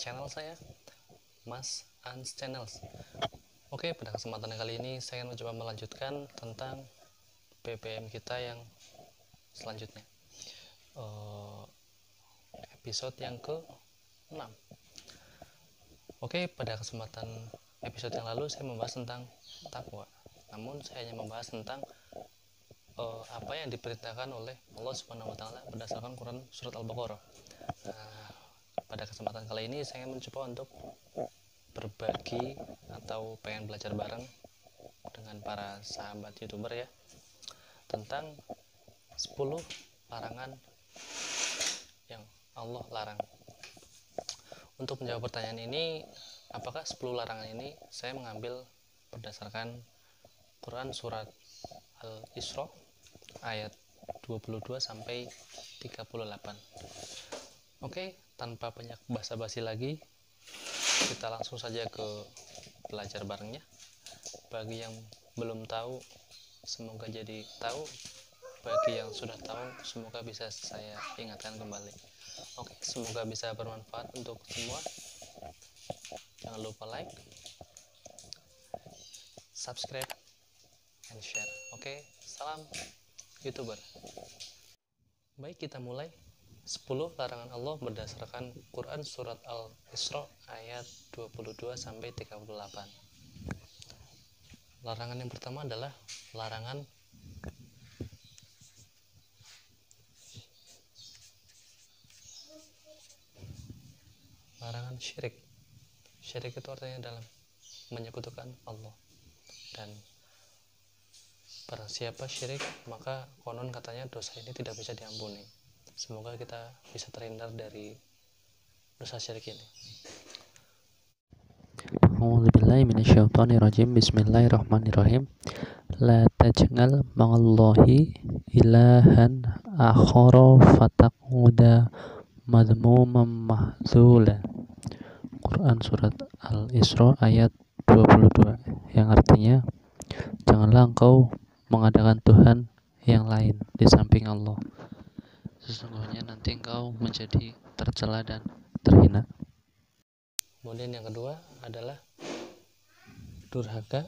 channel saya, Mas Ans Channels. Oke, pada kesempatan kali ini saya akan mencoba melanjutkan tentang BBM kita yang selanjutnya, episode yang ke-6. Oke, pada kesempatan episode yang lalu saya membahas tentang takwa, namun saya hanya membahas tentang apa yang diperintahkan oleh Allah Subhanahu wa Ta'ala berdasarkan Quran surat Al-Baqarah. Pada kesempatan kali ini saya mencoba untuk berbagi atau pengen belajar bareng dengan para sahabat YouTuber ya, tentang 10 larangan yang Allah larang. Untuk menjawab pertanyaan ini, apakah 10 larangan ini, saya mengambil berdasarkan Quran surat Al-Isra ayat 22 sampai 38. Oke, tanpa banyak basa-basi lagi, kita langsung saja ke belajar barengnya. Bagi yang belum tahu, semoga jadi tahu. Bagi yang sudah tahu, semoga bisa saya ingatkan kembali. Oke, semoga bisa bermanfaat untuk semua. Jangan lupa like, subscribe, and share. Oke, salam YouTuber. Baik, kita mulai. 10 larangan Allah berdasarkan Quran surat Al-Isra ayat 22 sampai 38. Larangan yang pertama adalah larangan syirik. Syirik itu artinya dalam menyekutukan Allah, dan barang siapa syirik maka konon katanya dosa ini tidak bisa diampuni. Semoga kita bisa terhindar dari dosa syirik ini. A'udzubillahi minasyaitonirrajim. Bismillahirrahmanirrahim. La taj'al ma'allahi ilahan akhara fataquda madhmuman mahzula. Quran surat Al-Isra ayat 22, yang artinya, janganlah engkau mengadakan Tuhan yang lain di samping Allah. Sesungguhnya nanti engkau menjadi tercela dan terhina. Kemudian yang kedua adalah durhaka.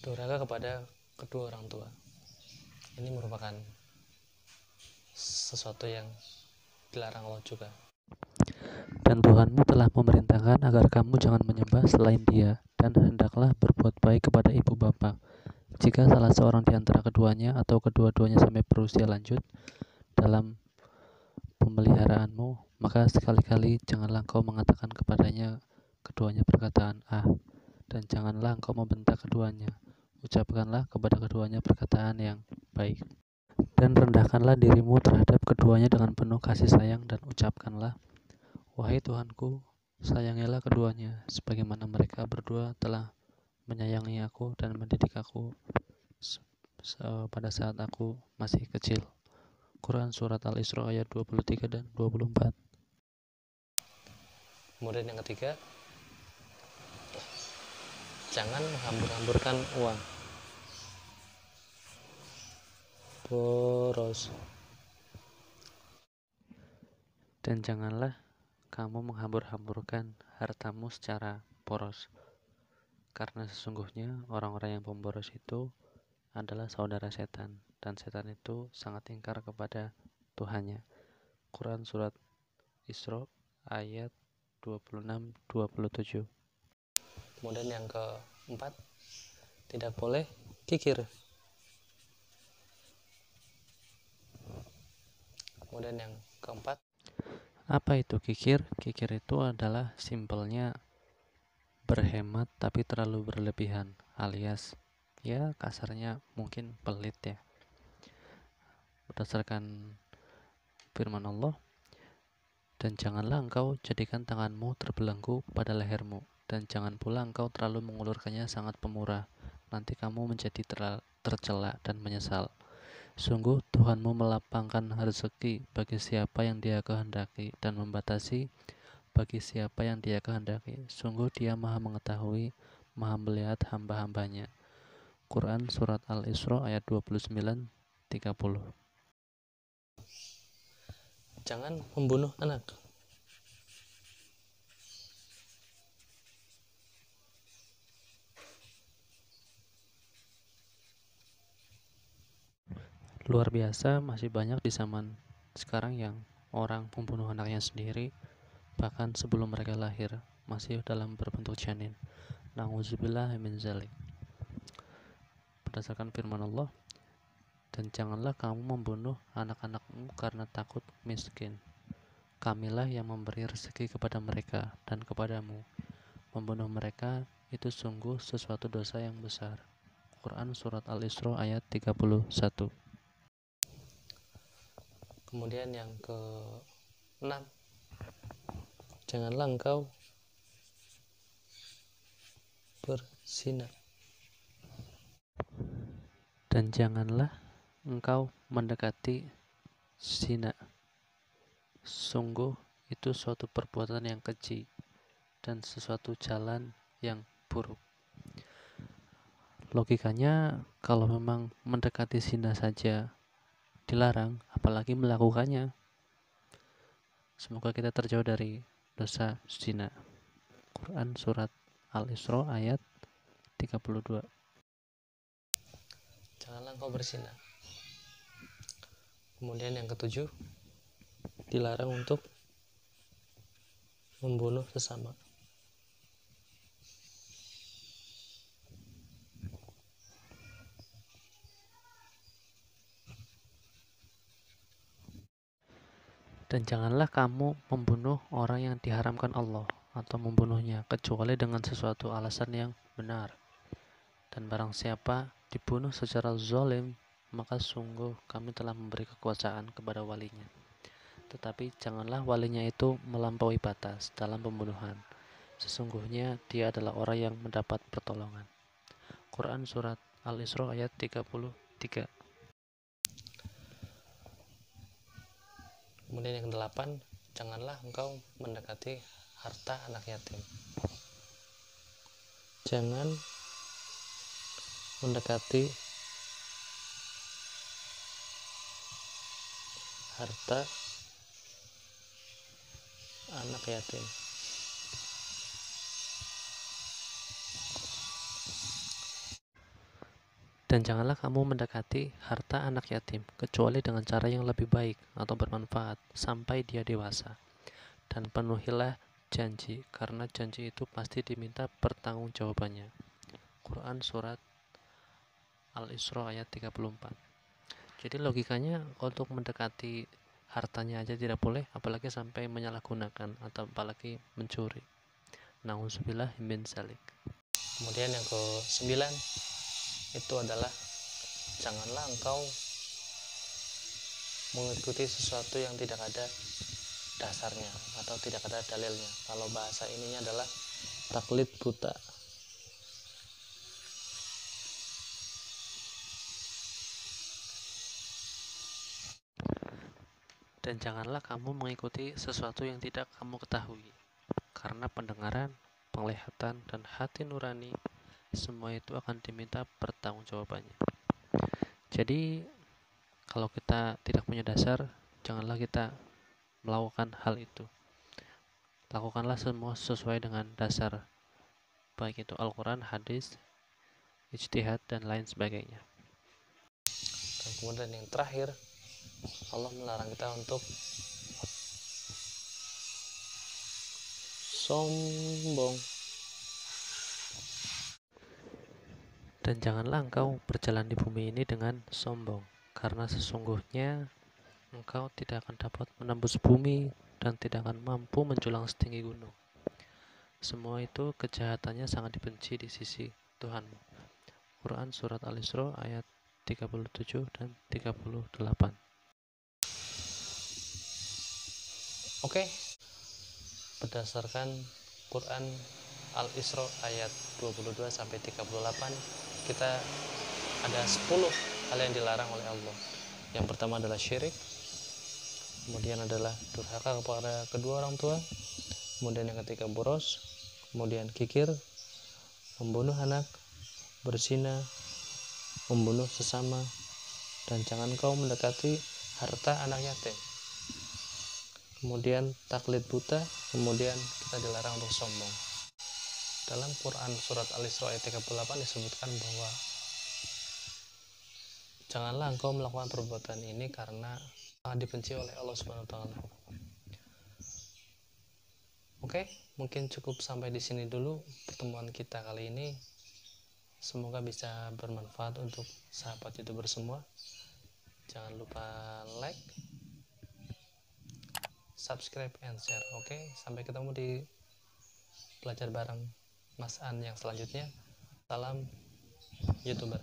Durhaka kepada kedua orang tua. Ini merupakan sesuatu yang dilarang Allah juga. Dan Tuhanmu telah memerintahkan agar kamu jangan menyembah selain Dia, dan hendaklah berbuat baik kepada ibu bapa. Jika salah seorang di antara keduanya atau kedua-duanya sampai berusia lanjut dalam pemeliharaanmu, maka sekali-kali janganlah engkau mengatakan kepadanya keduanya perkataan dan janganlah engkau membentak keduanya. Ucapkanlah kepada keduanya perkataan yang baik. Dan rendahkanlah dirimu terhadap keduanya dengan penuh kasih sayang, dan ucapkanlah, wahai Tuhanku, sayangilah keduanya sebagaimana mereka berdua telah menyayangi aku dan mendidik aku pada saat aku masih kecil. Quran surat Al-Isra ayat 23 dan 24. Kemudian yang ketiga, jangan menghambur-hamburkan uang. Boros. Dan janganlah kamu menghambur-hamburkan hartamu secara boros, karena sesungguhnya orang-orang yang pemboros itu adalah saudara setan, dan setan itu sangat ingkar kepada Tuhannya. Quran surat Isra ayat 26-27. Kemudian yang keempat, tidak boleh kikir. Kemudian yang keempat, apa itu kikir? Kikir itu adalah simpelnya berhemat tapi terlalu berlebihan, alias ya kasarnya mungkin pelit ya. Berdasarkan firman Allah, dan janganlah engkau jadikan tanganmu terbelenggu pada lehermu, dan jangan pula engkau terlalu mengulurkannya sangat pemurah, nanti kamu menjadi tercela dan menyesal. Sungguh Tuhanmu melapangkan rezeki bagi siapa yang Dia kehendaki, dan membatasi bagi siapa yang Dia kehendaki. Sungguh Dia Maha mengetahui, Maha melihat hamba-hambanya. Quran surat Al-Isra ayat 29 30. Jangan membunuh anak. Luar biasa, masih banyak di zaman sekarang yang orang membunuh anaknya sendiri, bahkan sebelum mereka lahir, masih dalam berbentuk janin. Nauzubillah min zalik. Berdasarkan firman Allah, dan janganlah kamu membunuh anak-anakmu karena takut miskin. Kamilah yang memberi rezeki kepada mereka dan kepadamu. Membunuh mereka itu sungguh sesuatu dosa yang besar. Quran Surat Al-Isra ayat 31. Kemudian yang ke-6, janganlah engkau berzina. Dan janganlah engkau mendekati zina. Sungguh itu suatu perbuatan yang keji dan sesuatu jalan yang buruk. Logikanya, kalau memang mendekati zina saja dilarang, apalagi melakukannya. Semoga kita terjauh dari dosa zina. Quran Surat Al-Isra ayat 32. Janganlah engkau berzina. Kemudian yang ke-7, dilarang untuk membunuh sesama. Dan janganlah kamu membunuh orang yang diharamkan Allah atau membunuhnya kecuali dengan sesuatu alasan yang benar. Dan barang siapa dibunuh secara zalim, maka sungguh kami telah memberi kekuasaan kepada walinya. Tetapi janganlah walinya itu melampaui batas dalam pembunuhan. Sesungguhnya dia adalah orang yang mendapat pertolongan. Quran Surat Al-Isra ayat 33. Kemudian yang ke-8, janganlah engkau mendekati harta anak yatim. Jangan mendekati harta anak yatim. Dan janganlah kamu mendekati harta anak yatim kecuali dengan cara yang lebih baik atau bermanfaat sampai dia dewasa. Dan penuhilah janji, karena janji itu pasti diminta pertanggungjawabannya. Quran Surat Al-Isra ayat 34. Jadi logikanya untuk mendekati hartanya aja tidak boleh, apalagi sampai menyalahgunakan atau apalagi mencuri. Nauzubillah min zalik. Kemudian yang ke-9 itu adalah janganlah engkau mengikuti sesuatu yang tidak ada dasarnya atau tidak ada dalilnya. Kalau bahasa ininya adalah taklid buta. Dan janganlah kamu mengikuti sesuatu yang tidak kamu ketahui, karena pendengaran, penglihatan, dan hati nurani semua itu akan diminta pertanggungjawabannya. Jadi kalau kita tidak punya dasar, janganlah kita melakukan hal itu. Lakukanlah semua sesuai dengan dasar, baik itu Al-Quran, hadis, ijtihad, dan lain sebagainya. Dan kemudian yang terakhir, Allah melarang kita untuk sombong. Dan janganlah engkau berjalan di bumi ini dengan sombong, karena sesungguhnya engkau tidak akan dapat menembus bumi dan tidak akan mampu menjulang setinggi gunung. Semua itu kejahatannya sangat dibenci di sisi Tuhanmu. Quran Surat Al-Isra ayat 37 dan 38. Oke. Berdasarkan Quran Al-Isra ayat 22 sampai 38, kita ada 10 hal yang dilarang oleh Allah. Yang pertama adalah syirik, kemudian adalah durhaka kepada kedua orang tua, kemudian yang ketiga boros, kemudian kikir, membunuh anak, berzina, membunuh sesama, dan jangan kau mendekati harta anak yatim. Kemudian taklid buta, kemudian kita dilarang untuk sombong. Dalam Quran surat Al-Isra ayat 38 disebutkan bahwa janganlah engkau melakukan perbuatan ini karena dibenci oleh Allah Subhanahu wa taala. Oke, mungkin cukup sampai di sini dulu pertemuan kita kali ini. Semoga bisa bermanfaat untuk sahabat YouTuber semua. Jangan lupa like, subscribe, and share. Oke, sampai ketemu di belajar bareng Mas An yang selanjutnya. Salam YouTuber.